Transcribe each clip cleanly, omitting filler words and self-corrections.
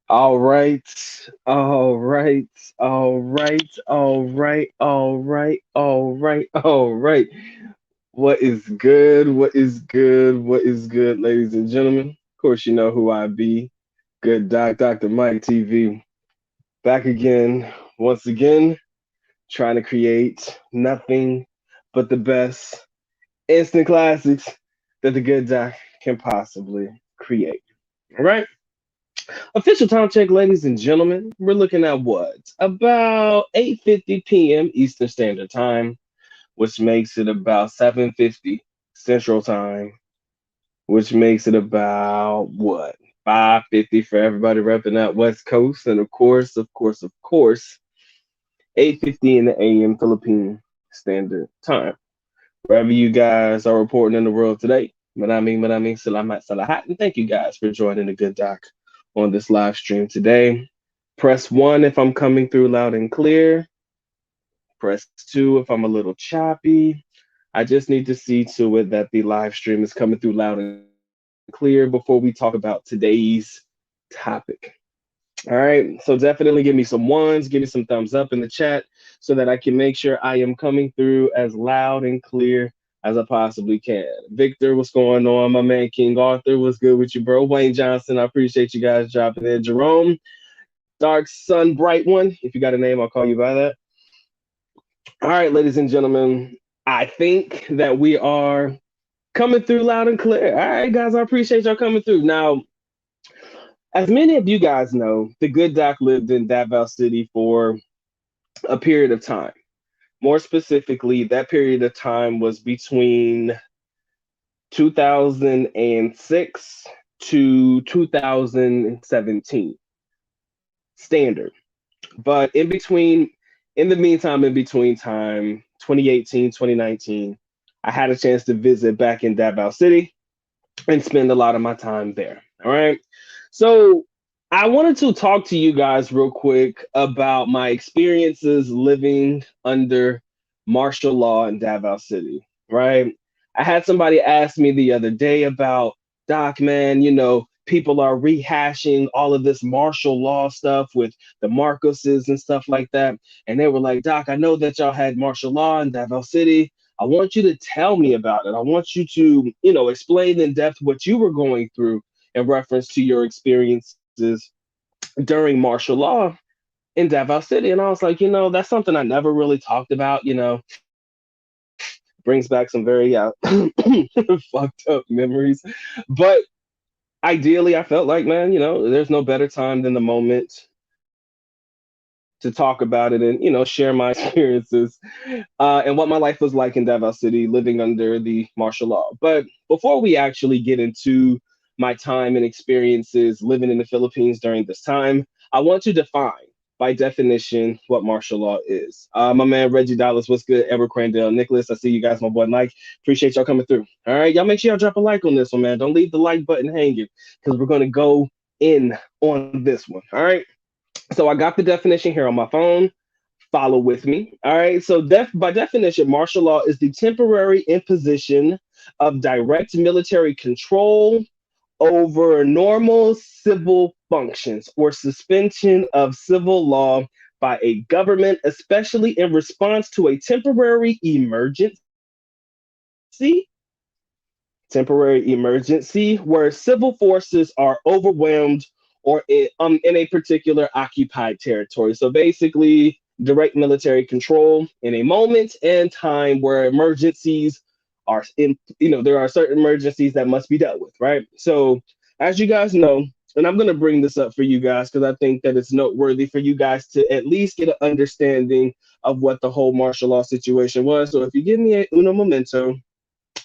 All right, all right, all right, all right, all right, all right, all right. What is good? What is good? What is good, ladies and gentlemen? Of course, you know who I be. Good Doc, Dr. Mike TV. Back again, once again, trying to create nothing but the best instant classics that the good Doc can possibly create. All right. Official time check, ladies and gentlemen. We're looking at what? About 8:50 p.m. Eastern Standard Time, which makes it about 7:50 Central Time, which makes it about what? 5:50 for everybody repping that West Coast, and of course, 8:50 in the AM Philippine Standard Time. Wherever you guys are reporting in the world today, maraming salamat sa lahat, and thank you guys for joining the Good Doc on this live stream today. Press 1 if I'm coming through loud and clear. Press 2 if I'm a little choppy. I just need to see to it that the live stream is coming through loud and clear before we talk about today's topic. All right, so definitely give me some ones, give me some thumbs up in the chat so that I can make sure I am coming through as loud and clear as I possibly can. Victor, what's going on? My man King Arthur, what's good with you, bro? Wayne Johnson, I appreciate you guys dropping in. Jerome, Dark Sun Bright One, if you got a name, I'll call you by that. All right, ladies and gentlemen, I think that we are coming through loud and clear. All right, guys, I appreciate y'all coming through. Now, as many of you guys know, the good doc lived in Davao City for a period of time. More specifically, that period of time was between 2006 to 2017 standard. But in the meantime, in between time, 2018, 2019, I had a chance to visit back in Davao City and spend a lot of my time there. All right. So I wanted to talk to you guys real quick about my experiences living under martial law in Davao City. Right. I had somebody ask me the other day about Doc, man, people are rehashing all of this martial law stuff with the Marcoses and stuff like that. And they were like, Doc, I know that y'all had martial law in Davao City. I want you to tell me about it. I want you to, explain in depth what you were going through in reference to your experiences during martial law in Davao City. And I was like, that's something I never really talked about, brings back some very fucked up memories. But ideally, I felt like, man, there's no better time than the moment to talk about it and, share my experiences and what my life was like in Davao City living under the martial law. But before we actually get into my time and experiences living in the Philippines during this time, I want to define by definition what martial law is. My man Reggie Dallas, what's good? Edward Crandell, Nicholas, I see you guys, my boy Mike. Appreciate y'all coming through. All right, y'all make sure y'all drop a like on this one, man. Don't leave the like button hanging because we're gonna go in on this one. All right. So I got the definition here on my phone. Follow with me. All right. So, by definition, martial law is the temporary imposition of direct military control over normal civil functions or suspension of civil law by a government, especially in response to a temporary emergency where civil forces are overwhelmed or in a particular occupied territory. So basically, direct military control in a moment and time where emergencies are in, there are certain emergencies that must be dealt with, right? So, as you guys know, and I'm going to bring this up for you guys because I think that it's noteworthy for you guys to at least get an understanding of what the whole martial law situation was. So, if you give me a uno momento,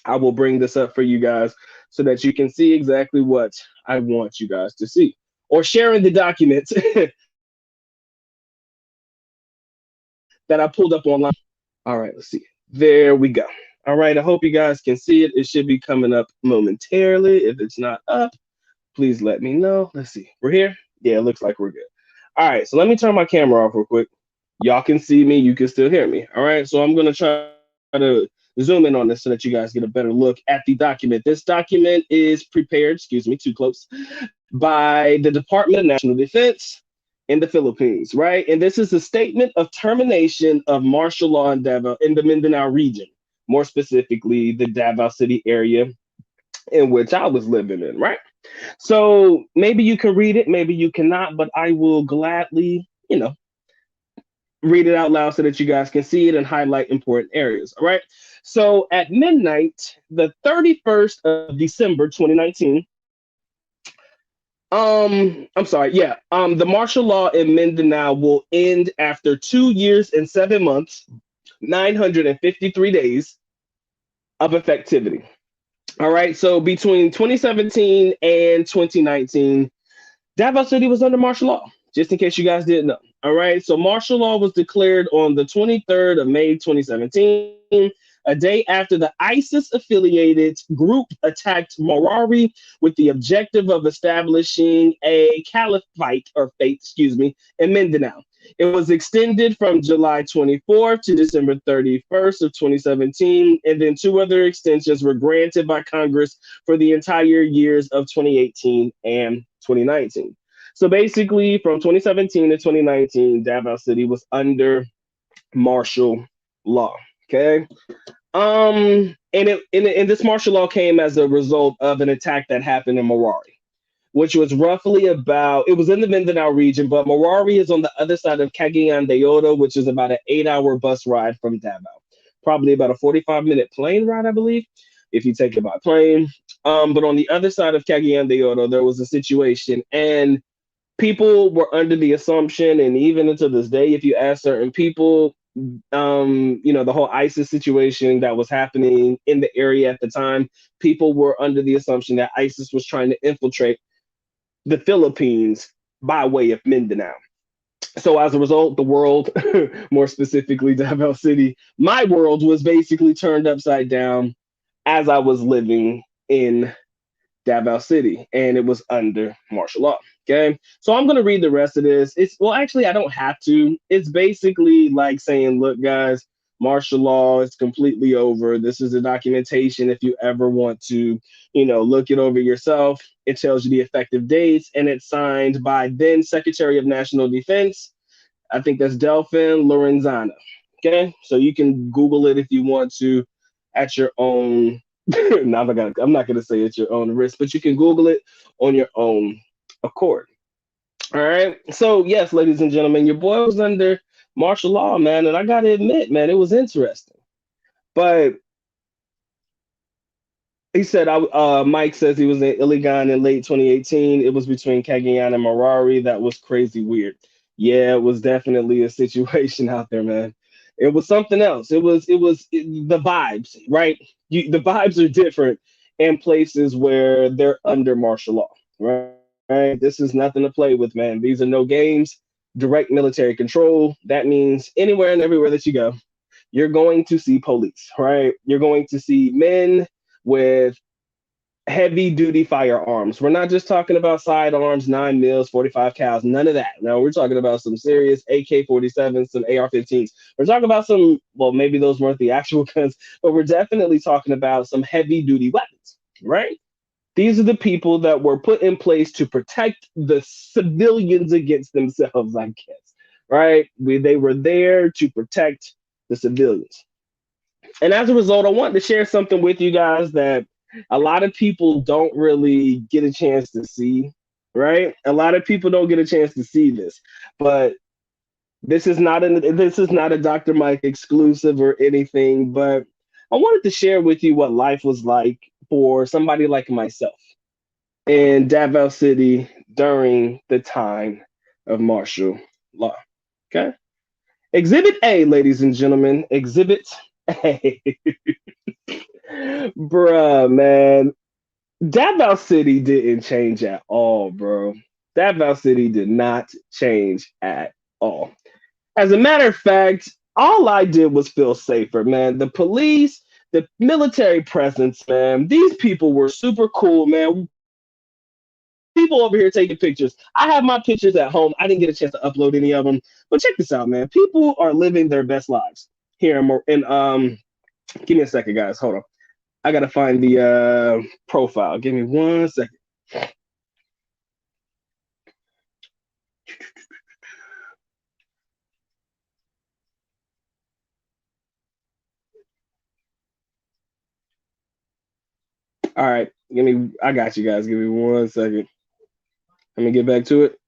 I will bring this up for you guys so that you can see exactly what I want you guys to see. Or sharing the documents that I pulled up online. All right, let's see. There we go. All right, I hope you guys can see it. It should be coming up momentarily. If it's not up, please let me know. Let's see. We're here? Yeah, it looks like we're good. All right, so let me turn my camera off real quick. Y'all can see me, you can still hear me. All right, so I'm gonna try to zoom in on this so that you guys get a better look at the document. This document is prepared, excuse me, too close, by the Department of National Defense in the Philippines, right? And this is a statement of termination of martial law in Davao in the Mindanao region, more specifically the Davao City area in which I was living in, right? So maybe you can read it, maybe you cannot, but I will gladly, read it out loud so that you guys can see it and highlight important areas. All right. So at midnight, the 31st of December 2019, I'm sorry, yeah. The martial law in Mindanao will end after 2 years and 7 months, 953 days of effectivity. All right. So between 2017 and 2019, Davao City was under martial law, just in case you guys didn't know. All right. So martial law was declared on the 23rd of May, 2017, a day after the ISIS affiliated group attacked Marari with the objective of establishing a caliphate or faith, excuse me, in Mindanao. It was extended from July 24th to December 31st of 2017, and then two other extensions were granted by Congress for the entire years of 2018 and 2019. So basically, from 2017 to 2019, Davao City was under martial law. Okay. And this martial law came as a result of an attack that happened in Marari, which was roughly about, it was in the Mindanao region, but Marari is on the other side of Cagayan de Oro, which is about an 8-hour bus ride from Davao. Probably about a 45-minute plane ride, I believe, if you take it by plane. But on the other side of Cagayan de Oro, there was a situation, and people were under the assumption, and even until this day, if you ask certain people, the whole ISIS situation that was happening in the area at the time, people were under the assumption that ISIS was trying to infiltrate the Philippines by way of Mindanao. So as a result, the world, more specifically Davao City, my world was basically turned upside down as I was living in Davao City, and it was under martial law. Okay, so I'm gonna read the rest of this. Actually, I don't have to. It's basically like saying, look, guys, martial law is completely over. This is a documentation. If you ever want to, look it over yourself, it tells you the effective dates, and it's signed by then Secretary of National Defense. I think that's Delphin Lorenzana. Okay, so you can Google it if you want to at your own. No, I'm not gonna say at your own risk, but you can Google it on your own accord. All right. So yes, ladies and gentlemen, your boy was under martial law, man, and I gotta admit, man, it was interesting. But he said, Mike says he was in Iligan in late 2018. It was between Cagayan and Marari. That was crazy weird. Yeah, it was definitely a situation out there, man. It was something else. The vibes, right? The vibes are different in places where they're under martial law, right? This is nothing to play with, man. These are no games, direct military control. That means anywhere and everywhere that you go, you're going to see police, right? You're going to see men with heavy duty firearms. We're not just talking about sidearms, 9 mils, 45 cals, none of that. No, we're talking about some serious AK-47s, some AR-15s. We're talking about some, well, maybe those weren't the actual guns, but we're definitely talking about some heavy duty weapons, right? These are the people that were put in place to protect the civilians against themselves, I guess, right? They were there to protect the civilians. And as a result, I wanted to share something with you guys that a lot of people don't really get a chance to see, right? A lot of people don't get a chance to see this, but this is not a Dr. Mike exclusive or anything, but I wanted to share with you what life was like for somebody like myself in Davao City during the time of martial law. Okay. Exhibit A, ladies and gentlemen, Exhibit A. Bruh, man. Davao City didn't change at all, bro. Davao City did not change at all. As a matter of fact, all I did was feel safer, man. The police, the military presence, man. These people were super cool, man. People over here taking pictures. I have my pictures at home. I didn't get a chance to upload any of them, but check this out, man. People are living their best lives here in Give me a second, guys. Hold on. I gotta find the profile. Give me 1 second. All right, give me. I got you guys. Give me 1 second. Let me get back to it.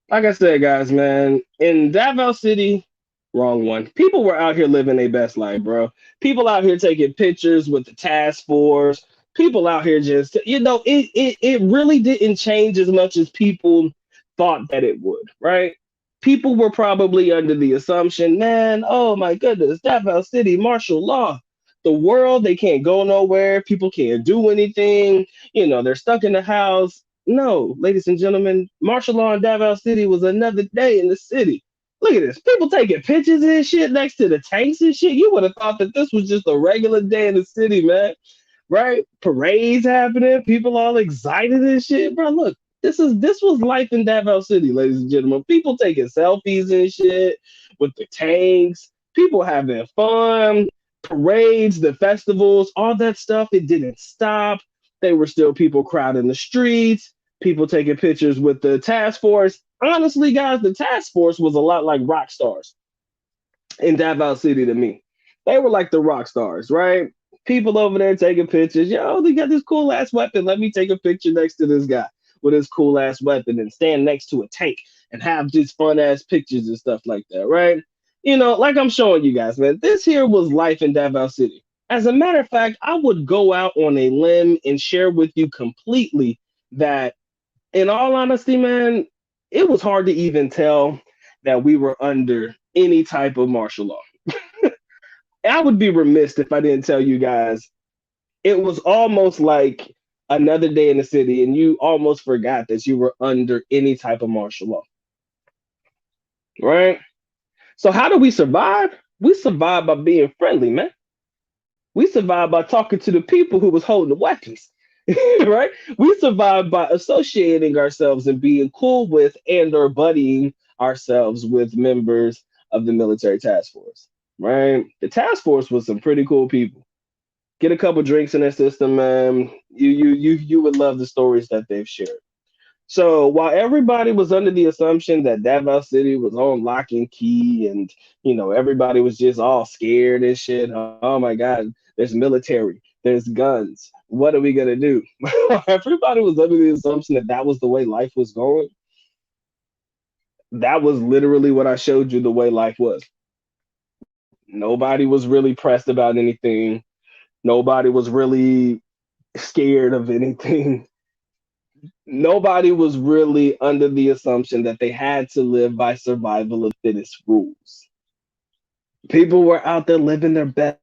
Like I said, guys, man, in Davao City, wrong one. People were out here living their best life, bro. People out here taking pictures with the task force. People out here just, it really didn't change as much as people thought that it would, right? People were probably under the assumption, man, oh my goodness, Davao City, martial law. The world, they can't go nowhere. People can't do anything. They're stuck in the house. No, ladies and gentlemen, martial law in Davao City was another day in the city. Look at this. People taking pictures and shit next to the tanks and shit. You would have thought that this was just a regular day in the city, man. Right? Parades happening, people all excited and shit. Bro, look, this was life in Davao City, ladies and gentlemen. People taking selfies and shit with the tanks, people having fun, parades, the festivals, all that stuff. It didn't stop. They were still people crowding the streets, people taking pictures with the task force. Honestly, guys, the task force was a lot like rock stars in Davao City to me. They were like the rock stars, right? People over there taking pictures. Yo, they got this cool ass weapon. Let me take a picture next to this guy with his cool ass weapon and stand next to a tank and have these fun ass pictures and stuff like that, right? Like I'm showing you guys, man, this here was life in Davao City. As a matter of fact, I would go out on a limb and share with you completely that, in all honesty, man, it was hard to even tell that we were under any type of martial law. I would be remiss if I didn't tell you guys it was almost like another day in the city, and you almost forgot that you were under any type of martial law, right? So how do we survive? We survive by being friendly, man. We survived by talking to the people who was holding the weapons, right? We survived by associating ourselves and being cool with and or buddying ourselves with members of the military task force, right? The task force was some pretty cool people. Get a couple drinks in their system, man. You would love the stories that they've shared. So while everybody was under the assumption that Davao City was on lock and key, and everybody was just all scared and shit. Oh my God, there's military, there's guns. What are we gonna do? Everybody was under the assumption that that was the way life was going. That was literally what I showed you the way life was. Nobody was really pressed about anything. Nobody was really scared of anything. Nobody was really under the assumption that they had to live by survival of fittest rules. People were out there living their best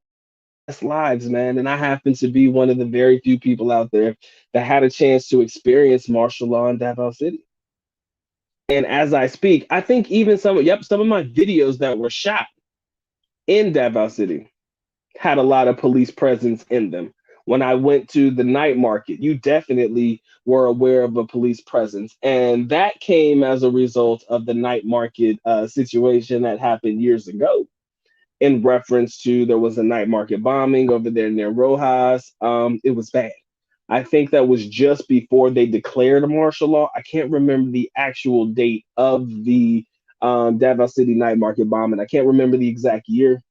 lives, man. And I happen to be one of the very few people out there that had a chance to experience martial law in Davao City. And as I speak, I think even some of my videos that were shot in Davao City had a lot of police presence in them. When I went to the night market, you definitely were aware of a police presence. And that came as a result of the night market situation that happened years ago, in reference to there was a night market bombing over there near Rojas. It was bad. I think that was just before they declared a martial law. I can't remember the actual date of the Davao City night market bombing. I can't remember the exact year.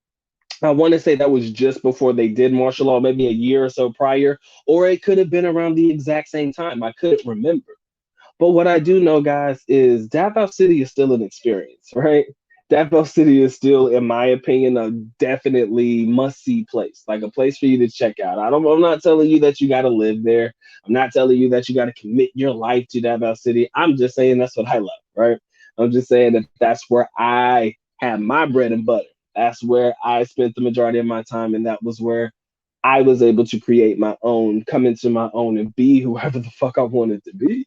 I want to say that was just before they did martial law, maybe a year or so prior, or it could have been around the exact same time. I couldn't remember. But what I do know, guys, is Davao City is still an experience, right? Davao City is still, in my opinion, a definitely must-see place, like a place for you to check out. I'm not telling you that you got to live there. I'm not telling you that you got to commit your life to Davao City. I'm just saying that's what I love, right? I'm just saying that that's where I have my bread and butter. That's where I spent the majority of my time, and that was where I was able to create my own, come into my own, and be whoever the fuck I wanted to be.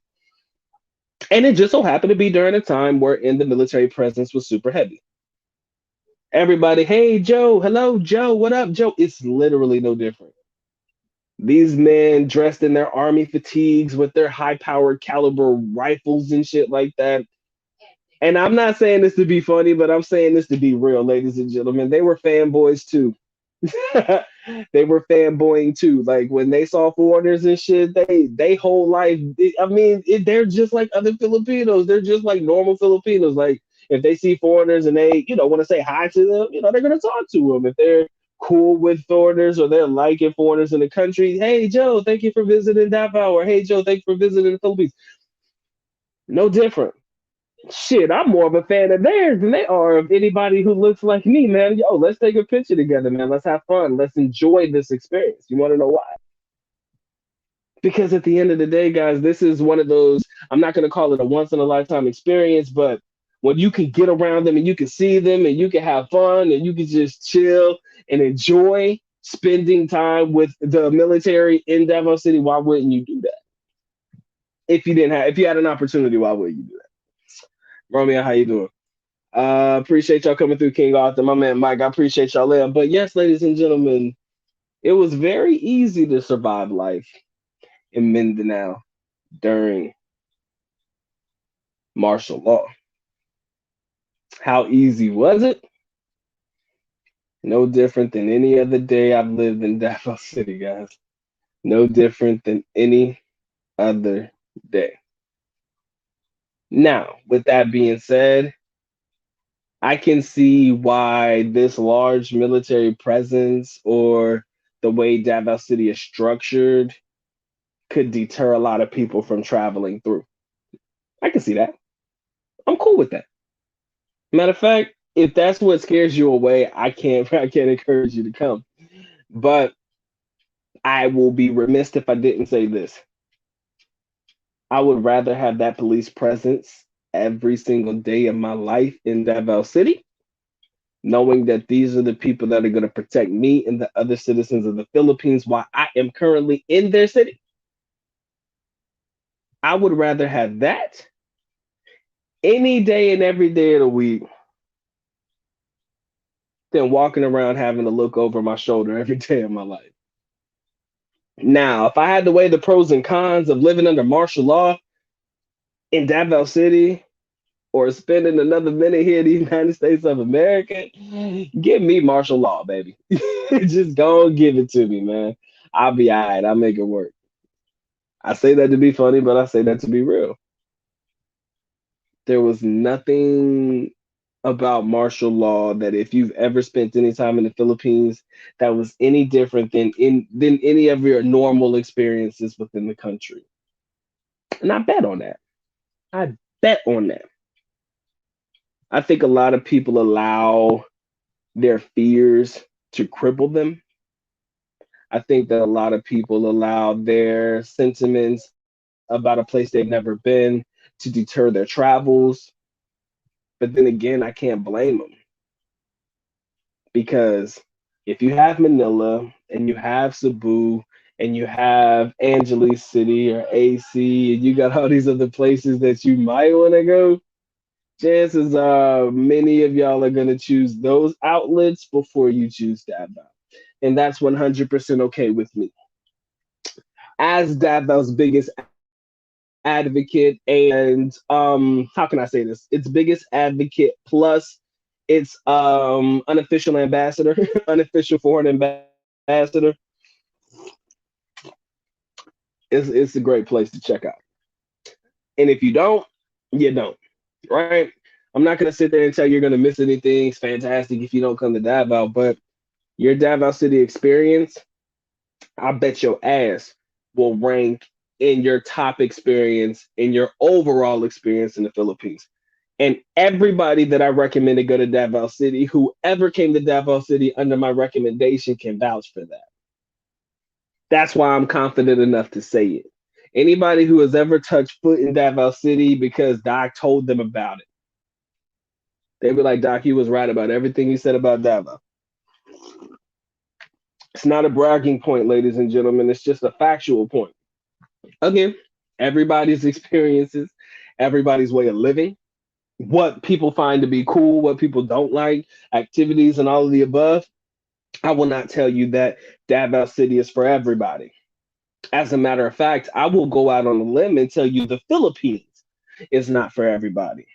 And it just so happened to be during a time wherein the military presence was super heavy. Everybody, hey, Joe, hello, Joe, what up, Joe? It's literally no different. These men dressed in their army fatigues with their high powered caliber rifles and shit like that. And I'm not saying this to be funny, but I'm saying this to be real, ladies and gentlemen. They were fanboys too. They were fanboying too. Like when they saw foreigners and shit, they whole life. They're just like other Filipinos. They're just like normal Filipinos. Like if they see foreigners and they, want to say hi to them, they're gonna talk to them. If they're cool with foreigners or they're liking foreigners in the country, hey Joe, thank you for visiting Davao, or hey Joe, thank you for visiting the Philippines. No different. Shit, I'm more of a fan of theirs than they are of anybody who looks like me, man. Yo, let's take a picture together, man. Let's have fun. Let's enjoy this experience. You want to know why? Because at the end of the day, guys, this is one of those, I'm not going to call it a once in a lifetime experience, but when you can get around them and you can see them and you can have fun and you can just chill and enjoy spending time with the military in Davao City, why wouldn't you do that? If you had an opportunity, why would you do that? Romeo, how you doing? Appreciate y'all coming through, King Arthur. My man Mike, I appreciate y'all there. But yes, ladies and gentlemen, it was very easy to survive life in Mindanao during martial law. How easy was it? No different than any other day I've lived in Davao City, guys. No different than any other day. Now, with that being said, I can see why this large military presence or the way Davao City is structured could deter a lot of people from traveling through. I can see that. I'm cool with that. Matter of fact, if that's what scares you away, I can't encourage you to come. But I will be remiss if I didn't say this. I would rather have that police presence every single day of my life in Davao City, knowing that these are the people that are going to protect me and the other citizens of the Philippines while I am currently in their city. I would rather have that any day and every day of the week than walking around having to look over my shoulder every day of my life. Now, if I had to weigh the pros and cons of living under martial law in Davao City or spending another minute here in the United States of America, give me martial law, baby. Just go and give it to me, man. I'll be all right. I'll make it work. I say that to be funny, but I say that to be real. There was nothing about martial law that if you've ever spent any time in the Philippines that was any different than any of your normal experiences within the country. And I bet on that. I bet on that. I think a lot of people allow their fears to cripple them. I think that a lot of people allow their sentiments about a place they've never been to deter their travels. But then again, I can't blame them because if you have Manila and you have Cebu and you have Angeles City or AC and you got all these other places that you might want to go, chances are many of y'all are going to choose those outlets before you choose Davao. And that's 100% okay with me. As Davao's biggest advocate and how can I say this? Its biggest advocate plus its unofficial ambassador, unofficial foreign ambassador, it's a great place to check out. And if you don't, you don't, right? I'm not gonna sit there and tell you you're gonna miss anything. It's fantastic if you don't come to Davao, but your Davao City experience, I bet your ass will rank in your top experience, in your overall experience in the Philippines. And everybody that I recommend to go to Davao City, whoever came to Davao City under my recommendation can vouch for that. That's why I'm confident enough to say it. Anybody who has ever touched foot in Davao City because Doc told them about it, they be like, Doc, he was right about everything he said about Davao. It's not a bragging point, ladies and gentlemen. It's just a factual point. Again, everybody's experiences, everybody's way of living, what people find to be cool, what people don't like, activities, and all of the above. I will not tell you that Davao City is for everybody. As a matter of fact, I will go out on a limb and tell you the Philippines is not for everybody.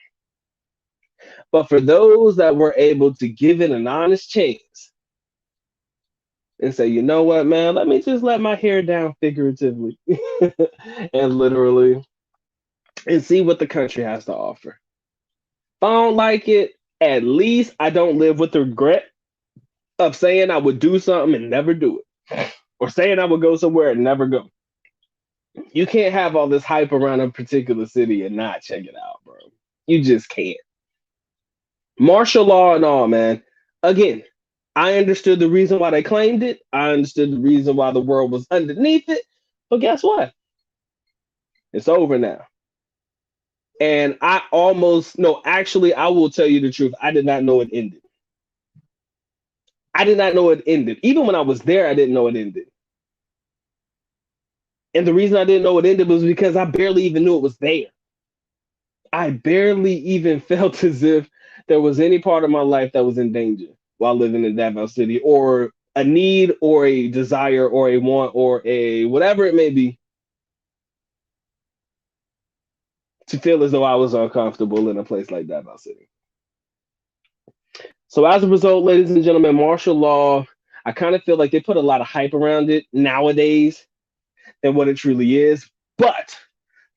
But for those that were able to give it an honest chance and say, you know what, man, let me just let my hair down figuratively and literally and see what the country has to offer. If I don't like it, at least I don't live with the regret of saying I would do something and never do it, or saying I would go somewhere and never go. You can't have all this hype around a particular city and not check it out, bro. You just can't. Martial law and all, man. Again, I understood the reason why they claimed it. I understood the reason why the world was underneath it. But guess what? It's over now. And I almost, no, actually, I will tell you the truth. I did not know it ended. I did not know it ended. Even when I was there, I didn't know it ended. And the reason I didn't know it ended was because I barely even knew it was there. I barely even felt as if there was any part of my life that was in danger while living in Davao City, or a need or a desire or a want or a whatever it may be to feel as though I was uncomfortable in a place like Davao City. So as a result, ladies and gentlemen, martial law, I kind of feel like they put a lot of hype around it nowadays than what it truly is. But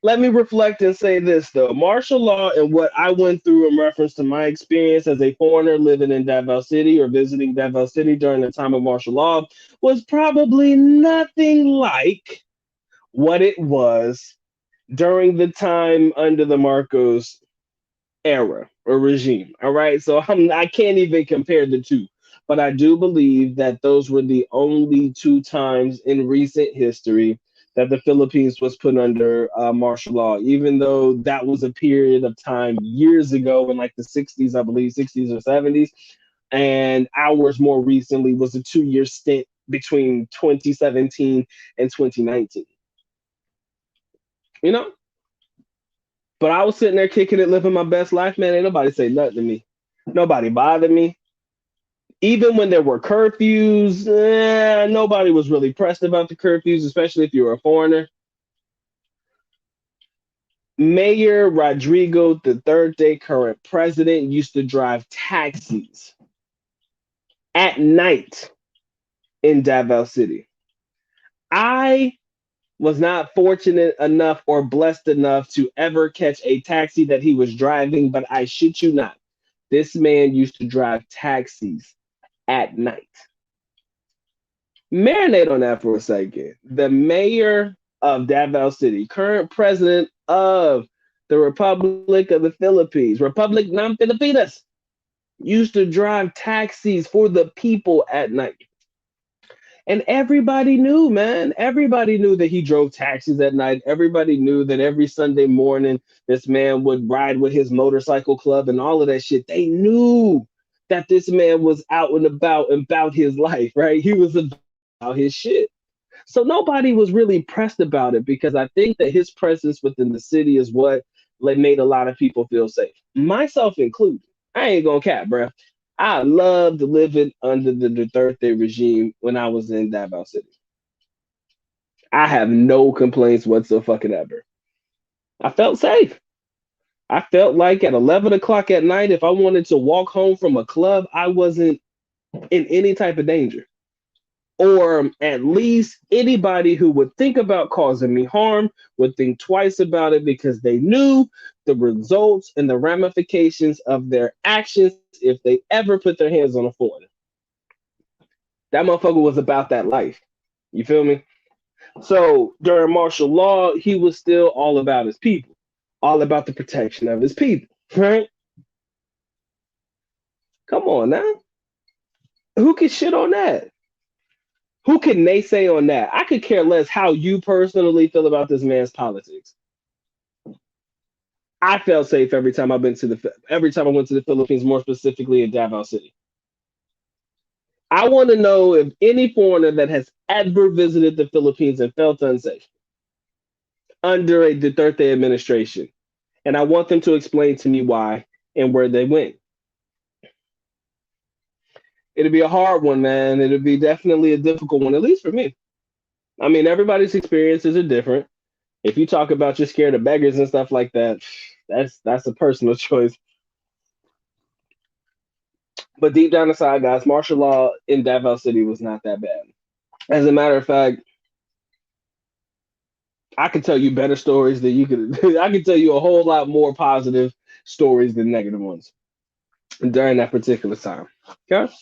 let me reflect and say this though. Martial law and what I went through in reference to my experience as a foreigner living in Davao City or visiting Davao City during the time of martial law was probably nothing like what it was during the time under the Marcos era or regime. All right. So I can't even compare the two. But I do believe that those were the only two times in recent history that the Philippines was put under martial law, even though that was a period of time years ago in like the 60s, I believe, 60s or 70s. And ours more recently was a 2 year stint between 2017 and 2019. You know? But I was sitting there kicking it, living my best life, man. Ain't nobody say nothing to me. Nobody bothered me. Even when there were curfews, nobody was really pressed about the curfews, especially if you were a foreigner. Mayor Rodrigo Duterte, current president, used to drive taxis at night in Davao City. I was not fortunate enough or blessed enough to ever catch a taxi that he was driving, but I shit you not. This man used to drive taxis at night. Marinate on that for a second. The mayor of Davao City, current president of the Republic of the Philippines, Republic ng Pilipinas, used to drive taxis for the people at night. And everybody knew, man. Everybody knew that he drove taxis at night. Everybody knew that every Sunday morning this man would ride with his motorcycle club and all of that shit. They knew that this man was out and about his life, right? He was about his shit. So nobody was really pressed about it because I think that his presence within the city is what made a lot of people feel safe, myself included. I ain't gonna cap, bro. I loved living under the Duterte regime when I was in Davao City. I have no complaints whatsoever. I felt safe. I felt like at 11 o'clock at night, if I wanted to walk home from a club, I wasn't in any type of danger. Or at least anybody who would think about causing me harm would think twice about it because they knew the results and the ramifications of their actions if they ever put their hands on a foreigner. That motherfucker was about that life. You feel me? So during martial law, he was still all about his people, all about the protection of his people, right? Come on now. Who can shit on that? Who can naysay on that? I could care less how you personally feel about this man's politics. I felt safe every time I went to the Philippines, more specifically in Davao City. I want to know if any foreigner that has ever visited the Philippines and felt unsafe under a Duterte administration, and I want them to explain to me why and where they went. It'll be a hard one, man. It'll be definitely a difficult one, at least for me. I mean, everybody's experiences are different. If you talk about you're scared of beggars and stuff like that, that's a personal choice. But deep down inside, guys, martial law in Davao City was not that bad. As a matter of fact, I could tell you better stories than you could. I could tell you a whole lot more positive stories than negative ones during that particular time. Okay.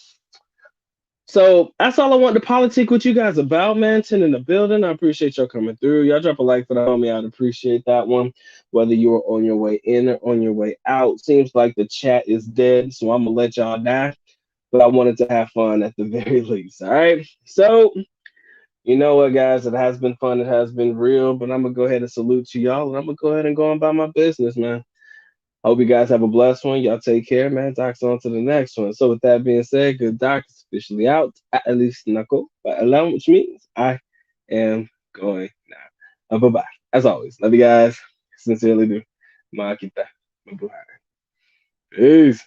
So that's all I want to politic with you guys about, man. 10 in the building. I appreciate y'all coming through. Y'all drop a like for that, homie. I'd appreciate that one. Whether you were on your way in or on your way out. Seems like the chat is dead, so I'm gonna let y'all die. But I wanted to have fun at the very least. All right. So you know what, guys? It has been fun. It has been real. But I'm gonna go ahead and salute to y'all, and I'm gonna go ahead and go on about my business, man. Hope you guys have a blessed one. Y'all take care, man. Doc's on to the next one. So with that being said, good doc is officially out. At least knuckle, but alone, which means I am going now. Bye bye. As always, love you guys. Sincerely do. Makita. Mabuhay. Peace.